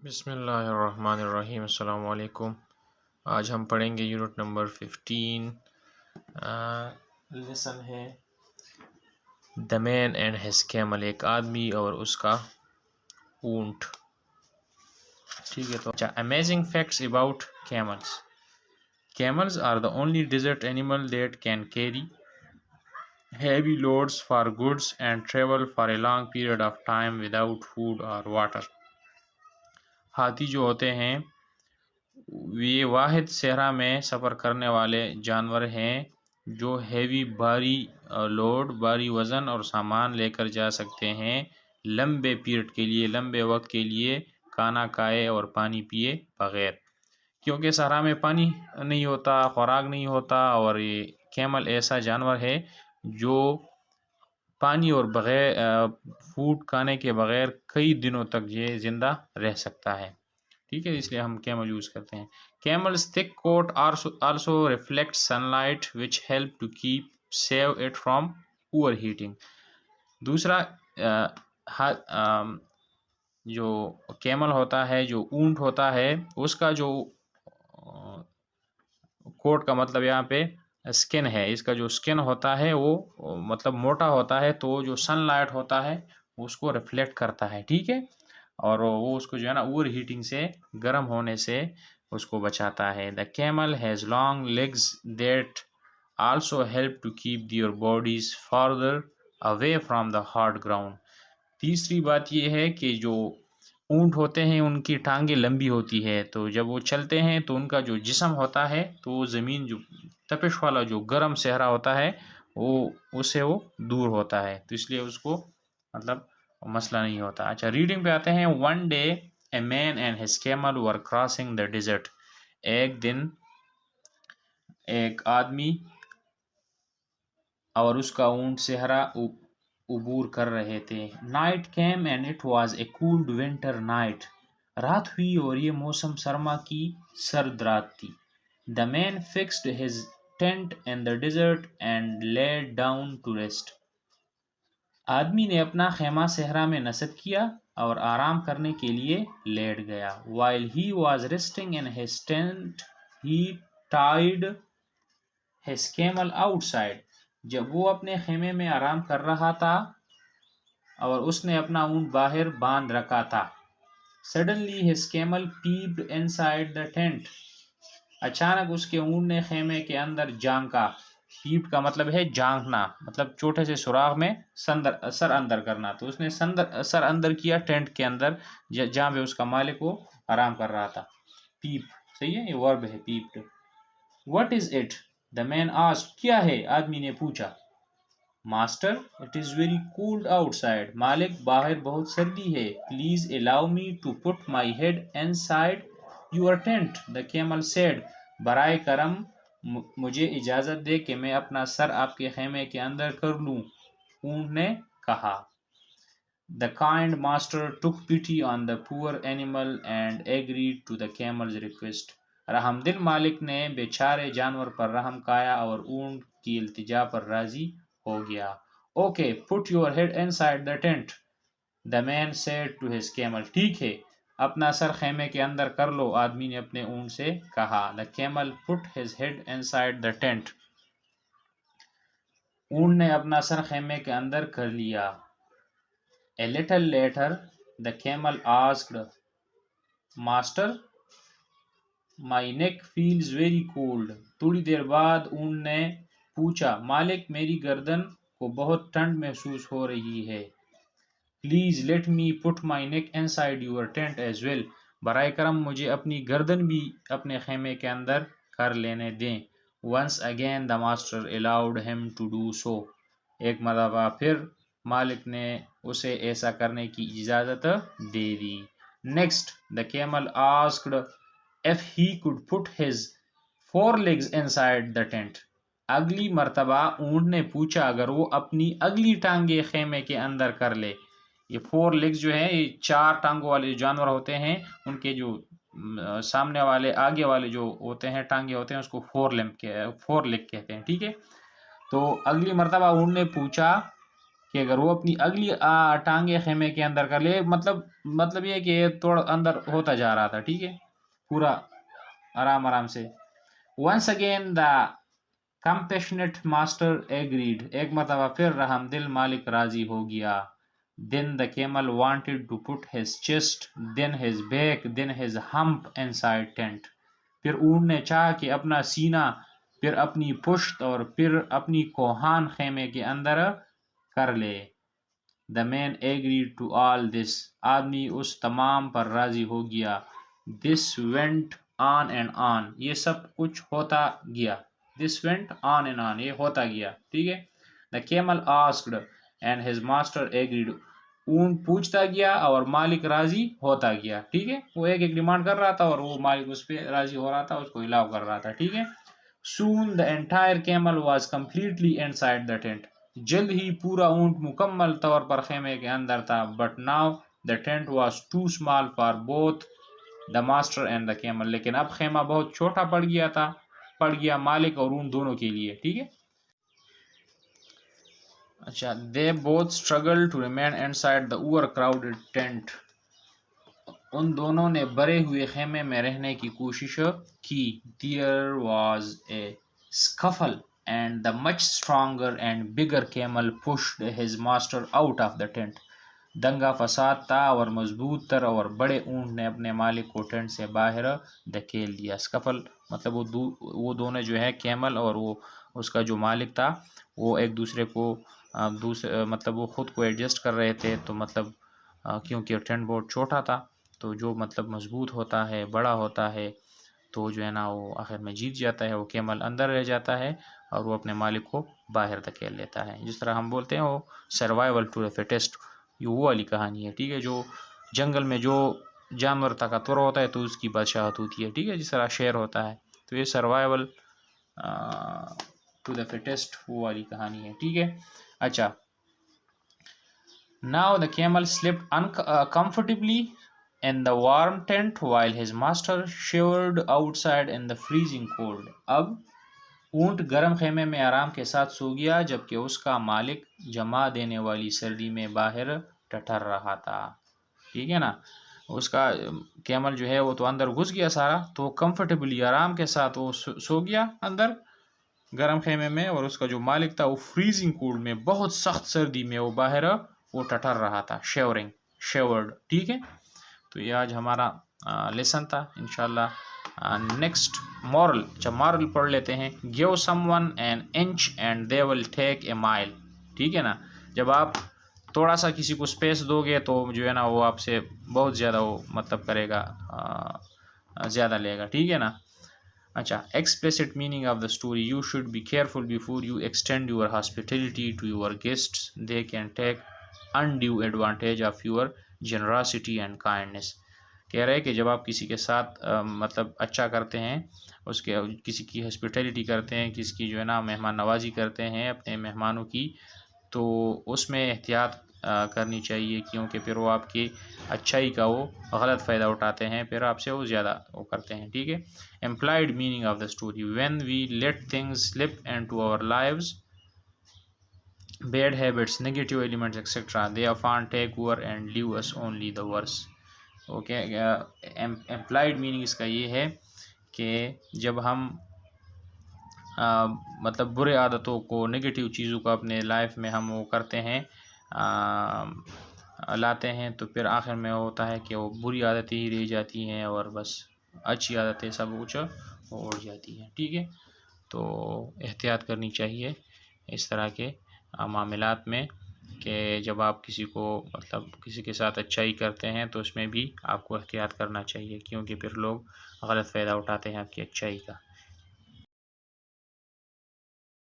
بسم اللہ الرحمن الرحیم۔ السلام علیکم۔ آج ہم پڑھیں گے یونٹ نمبر 15۔ لیسن ہے the man and his camel, ایک آدمی اور اس کا اونٹ۔ ٹھیک ہے، تو amazing facts about camels. Camels are the only desert animal that can carry heavy loads for goods and travel for a long period of time without food or water۔ ہاتھی جو ہوتے ہیں یہ واحد صحرا میں سفر کرنے والے جانور ہیں جو بھاری لوڈ، بھاری وزن اور سامان لے کر جا سکتے ہیں لمبے پیریڈ کے لیے، لمبے وقت کے لیے، کھانا کھائے اور پانی پیے بغیر، کیونکہ صحرا میں پانی نہیں ہوتا، خوراک نہیں ہوتا، اور یہ کیمل ایسا جانور ہے جو پانی اور بغیر فوڈ کھانے کے بغیر کئی دنوں تک یہ زندہ رہ سکتا ہے۔ ٹھیک ہے، اس لیے ہم کیمل یوز کرتے ہیں۔ Camels thick coat also reflects sunlight which help to save it from overheating۔ دوسرا جو کیمل ہوتا ہے، جو اونٹ ہوتا ہے، اس کا جو کوٹ کا مطلب یہاں پہ اسکن ہے، اس کا جو اسکن ہوتا ہے وہ مطلب موٹا ہوتا ہے، تو جو سن لائٹ ہوتا ہے اس کو ریفلیکٹ کرتا ہے۔ ٹھیک ہے، اور وہ اس کو جو ہے نا اوور ہیٹنگ سے، گرم ہونے سے اس کو بچاتا ہے۔ The camel has long legs that also help to keep their bodies farther away from the hard ground. تیسری بات یہ ہے کہ جو اونٹ ہوتے ہیں ان کی ٹانگیں لمبی ہوتی ہے، تو جب وہ چلتے ہیں تو ان کا جو جسم ہوتا ہے تو وہ زمین، جو تپش والا جو گرم صحرا ہوتا ہے، وہ اس سے وہ دور ہوتا ہے، تو اس لیے اس کو مطلب مسئلہ نہیں ہوتا۔ اچھا، ریڈنگ پہ آتے ہیں۔ One day a man and his camel were crossing the desert. ایک دن ایک آدمی اور اس کا اونٹ صحرا عبور کر رہے تھے۔ Night came and it was a cold winter night. رات ہوئی اور یہ موسم سرما کی سرد رات تھی۔ The man fixed his tent in the desert and laid down to rest. آدمی نے اپنا خیمہ صحرا میں نصب کیا اور آرام کرنے کے لیے لیٹ گیا۔ While he was resting in his tent, he tied his camel outside۔ جب وہ اپنے خیمے میں آرام کر رہا تھا اور اس نے اپنا اونٹ باہر باندھ رکھا تھا۔ Suddenly his camel peeped inside the tent۔ اچانک اس کے اونٹ نے خیمے کے اندر جھانکا۔ پیپ کا مطلب ہے جھانکنا، مطلب چھوٹے سے سوراخ میں سر اندر کرنا، تو اس نے سر اندر کیا ٹینٹ کے اندر جہاں پہ اس کا مالک وہ آرام کر رہا تھا۔ پیپ صحیح ہے، یہ ورب ہے پیپڈ۔ What is it؟ The man asked۔ کیا ہے؟ آدمی نے پوچھا۔ Master, it is very cold outside۔ مالک، باہر بہت سردی ہے۔ Please allow me to put my head inside your tent، the camel said۔ برائے کرم مجھے اجازت دے کہ میں اپنا سر آپ کے خیمے کے اندر کر لوں، اونٹ نے کہا۔ The kind master took pity on the poor animal and agreed to the camel's request۔ رحم دل مالک نے بیچارے جانور پر رحم کایا اور اونٹ کی التجا پر راضی ہو گیا۔ Okay, put your head inside the tent، the man said to his camel۔ ٹھیک ہے، اپنا سر خیمے کے اندر کر لو، آدمی نے اپنے اونٹ سے کہا۔ The camel put his head inside the tent۔ اونٹ نے اپنا سر خیمے کے اندر کر لیا۔ A little later the camel asked Master, my neck feels very cold۔ تھوڑی دیر بعد اونٹ نے پوچھا، مالک، میری گردن کو بہت ٹھنڈ محسوس ہو رہی ہے۔ Please let me put my neck inside your tent as well۔ برائے کرم مجھے اپنی گردن بھی اپنے خیمے کے اندر کر لینے دیں۔ Once again the master allowed him to do so۔ ایک مرتبہ پھر مالک نے اسے ایسا کرنے کی اجازت دے دی۔ Next the camel asked if he could put his forelegs inside the tent۔ اگلی مرتبہ اونٹ نے پوچھا اگر وہ اپنی اگلی ٹانگیں خیمے کے اندر کر لے۔ یہ فور لیگز جو ہیں، یہ چار ٹانگوں والے جانور ہوتے ہیں، ان کے جو سامنے والے، آگے والے جو ہوتے ہیں ٹانگیں ہوتے ہیں، اس کو فور لیگ کہتے ہیں۔ ٹھیک ہے، تو اگلی مرتبہ اونٹ نے پوچھا کہ اگر وہ اپنی اگلی ٹانگیں خیمے کے اندر کر لے، مطلب یہ کہ تھوڑا اندر ہوتا جا رہا تھا، ٹھیک ہے، پورا آرام آرام سے. Once again the compassionate master agreed, ایک مرتبہ پھر رحم دل مالک راضی ہو گیا. Then the camel wanted to put his chest, then his back, then his hump inside tent. پھر اونٹ نے چاہا کہ اپنا سینہ، پھر اپنی پشت اور پھر اپنی کوہان خیمے کے اندر کر لے. The man agreed to all this. آدمی اس تمام پر راضی ہو گیا. This went on and on. یہ سب کچھ ہوتا گیا. This went on and on. یہ ہوتا گیا. ٹھیک ہے. The camel asked and his master agreed. اونٹ پوچھتا گیا اور مالک راضی ہوتا گیا. ٹھیک ہے. وہ ایک ڈیمانڈ کر رہا تھا اور وہ مالک اس پہ راضی ہو رہا تھا، اس کو الاؤ کر رہا تھا. ٹھیک ہے. Soon the entire camel was completely inside the tent. جلد ہی پورا اونٹ مکمل طور پر خیمے کے اندر تھا. But now the tent was too small for both the master and the camel. لیکن اب خیمہ بہت چھوٹا پڑ گیا مالک اور اونٹ دونوں کے لیے. ٹھیک ہے. اچھا. They both struggled to remain inside the overcrowded tent. ان دونوں نے بھرے ہوئے خیمے میں رہنے کی کوشش کی. There was a scuffle and the much stronger and bigger camel pushed his master out of the tent. دنگا فساد تھا اور مضبوط تر اور بڑے اونٹ نے اپنے مالک کو ٹینٹ سے باہر دھکیل دیا. اسکفل مطلب وہ دونوں جو ہے کیمل اور وہ اس کا جو مالک تھا وہ ایک دوسرے کو مطلب وہ خود کو ایڈجسٹ کر رہے تھے. تو مطلب کیونکہ ٹینٹ بہت چھوٹا تھا تو جو مطلب مضبوط ہوتا ہے، بڑا ہوتا ہے، تو جو ہے نا وہ آخر میں جیت جاتا ہے. وہ کیمل اندر رہ جاتا ہے اور وہ اپنے مالک کو باہر دھکیل لیتا ہے. جس طرح ہم بولتے ہیں وہ سروائیول ٹو دی فٹیسٹ، یہ وہ والی کہانی ہے. ٹھیک ہے. جو جنگل میں جو جانور طاقتور ہوتا ہے تو اس کی بادشاہت ہوتی ہے. ٹھیک ہے. جس طرح شیر ہوتا ہے تو یہ سروائیول ٹو دی فٹیسٹ وہ والی کہانی ہے. ٹھیک ہے. اچھا. Now the camel slept uncomfortably in the warm tent while his master shivered outside in the freezing cold. اب اونٹ گرم خیمے میں آرام کے ساتھ سو گیا جبکہ اس کا مالک جما دینے والی سردی میں باہر ٹٹر رہا تھا. ٹھیک ہے نا. اس کا کیمل جو ہے وہ تو اندر گھس گیا سارا، تو کمفرٹیبلی آرام کے ساتھ وہ سو گیا اندر گرم خیمے میں، اور اس کا جو مالک تھا وہ فریزنگ کولڈ میں بہت سخت سردی میں وہ باہر وہ ٹٹر رہا تھا. شیورڈ. ٹھیک ہے. تو یہ آج ہمارا لیسن تھا. انشاءاللہ نیکسٹ مورل. اچھا مورل پڑھ لیتے ہیں. Give someone an inch and they will take a mile. ٹھیک ہے نا. جب آپ تھوڑا سا کسی کو اسپیس دو گے تو جو ہے نا وہ آپ سے بہت زیادہ وہ مطلب کرے گا، زیادہ لے گا. ٹھیک ہے نا. اچھا. Explicit meaning of the story. You should be careful before you extend your hospitality to your guests. They can take undue advantage of your generosity and kindness. کہہ رہے کہ جب آپ کسی کے ساتھ مطلب اچھا کرتے ہیں، اس کے کسی کی ہاسپٹیلٹی کرتے ہیں، کسی کی جو ہے نا مہمان نوازی کرتے ہیں اپنے مہمانوں کی، تو اس میں احتیاط کرنی چاہیے، کیونکہ پھر وہ آپ کی اچھائی کا وہ غلط فائدہ اٹھاتے ہیں، پھر آپ سے وہ زیادہ وہ کرتے ہیں. ٹھیک ہے. Implied meaning of the story. When we let things slip into our lives, bad habits, negative elements, etc., they often take over and leave us only the worse. Okay. Implied meaning اس کا یہ ہے کہ جب ہم مطلب برے عادتوں کو، نگیٹیو چیزوں کو اپنے لائف میں ہم وہ کرتے ہیں، لاتے ہیں، تو پھر آخر میں ہوتا ہے کہ وہ بری عادتیں ہی رہ جاتی ہیں اور بس اچھی عادتیں سب کچھ اڑ جاتی ہیں. ٹھیک ہے. تو احتیاط کرنی چاہیے اس طرح کے معاملات میں، کہ جب آپ کسی کو مطلب کسی کے ساتھ اچھائی کرتے ہیں تو اس میں بھی آپ کو احتیاط کرنا چاہیے، کیونکہ پھر لوگ غلط فائدہ اٹھاتے ہیں آپ کی اچھائی کا.